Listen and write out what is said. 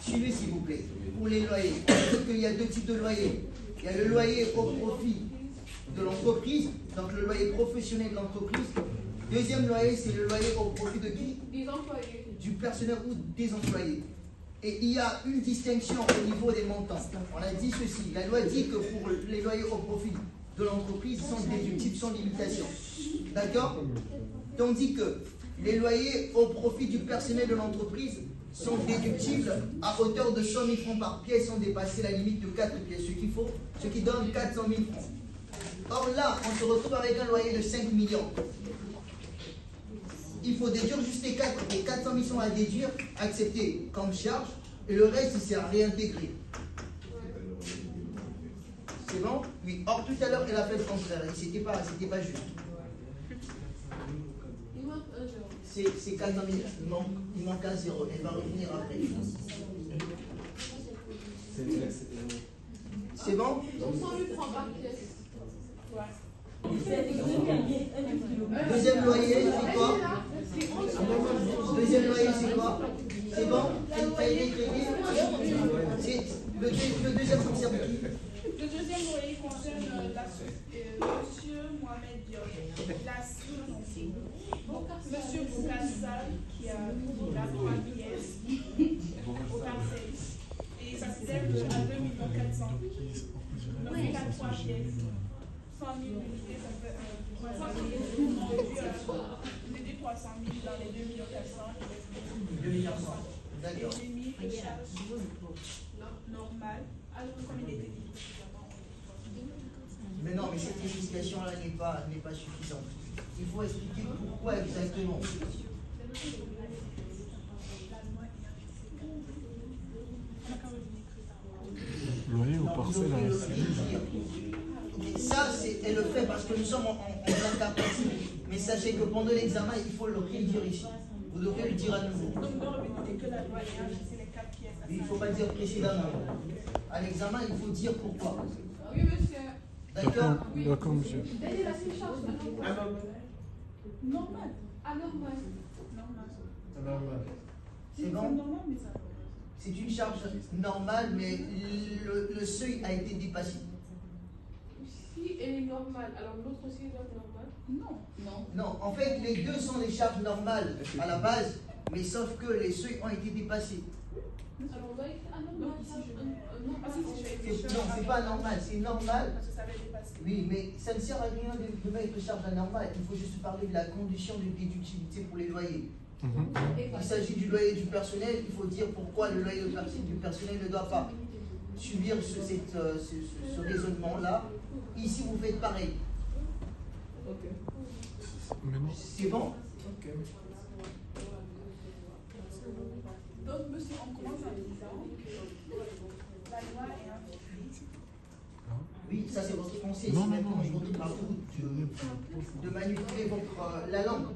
Suivez s'il vous plaît. Pour les loyers, on dit qu'il y a deux types de loyers. Il y a le loyer au profit de l'entreprise, donc le loyer professionnel de l'entreprise. Deuxième loyer, c'est le loyer au profit de qui? Des employés. Du personnel ou des employés. Et il y a une distinction au niveau des montants. On a dit ceci. La loi dit que pour les loyers au profit de l'entreprise, ils sont déductibles sans limitation. D'accord? Tandis que les loyers au profit du personnel de l'entreprise sont déductibles à hauteur de 100 000 francs par pièce sans dépasser la limite de 4 pièces, ce qui donne 400 000 francs. Or là, on se retrouve avec un loyer de 5 millions. Il faut déduire juste les 4, et 400 000 sont à déduire, accepter comme charge, et le reste, il s'est à réintégrer. C'est bon? Oui. Or, tout à l'heure, elle a fait le contraire, et c'était pas juste. Il manque un zéro. C'est 400 000, il manque un zéro, elle va revenir après. C'est bon? Donc 100 000 francs par pièce. Deuxième loyer, c'est quoi? Deuxième loyer, c'est quoi? C'est bon? Le deuxième concerne qui? Le deuxième loyer concerne Monsieur Mohamed Diop, Monsieur Boukassal, qui a la 3 pièces au parcelle. Et ça s'élève à 2 400 000. Donc il a 3 pièces. 100 000 unités, ça fait 300 000. On dit 300 000 dans les 2 400 000. 2 400 000. D'accord. J'ai mis les charges normales, comme il était dit. Mais non, mais cette explication-là n'est pas suffisante. Il faut expliquer pourquoi exactement. Loyer ou parcelle à la Ça, elle le fait parce que nous sommes en incapacité. Mais sachez que pendant l'examen, il faut le redire ici. Vous devrez le dire à nouveau. Donc, dans le but que la loi c'est les 4 pièces. Mais il ne faut pas le dire précédemment. À l'examen, il faut dire pourquoi. Oui, monsieur. D'accord? D'accord, monsieur. Elle est la seule charge anormale. Normal. Anormale. Normal. C'est bon? Normal, mais ça. C'est une charge normale, mais le seuil a été dépassé. Si elle est normale, alors l'autre aussi doit être normale? Non. Non, en fait, les deux sont des charges normales à la base, mais sauf que les seuils ont été dépassés. Alors on doit être anormal. Non, c'est pas normal, c'est normal. Parce que ça avait dépassé. Oui, mais ça ne sert à rien de mettre charge anormale. Il faut juste parler de la condition de déductibilité pour les loyers. Il s'agit du loyer du personnel, il faut dire pourquoi le loyer du personnel ne doit pas subir ce raisonnement-là. Ici, vous faites pareil. C'est bon? Donc, monsieur, on commence en disant la loi est inférieure. Oui, ça c'est votre conseil. C'est maintenant votre à vous de manipuler la langue.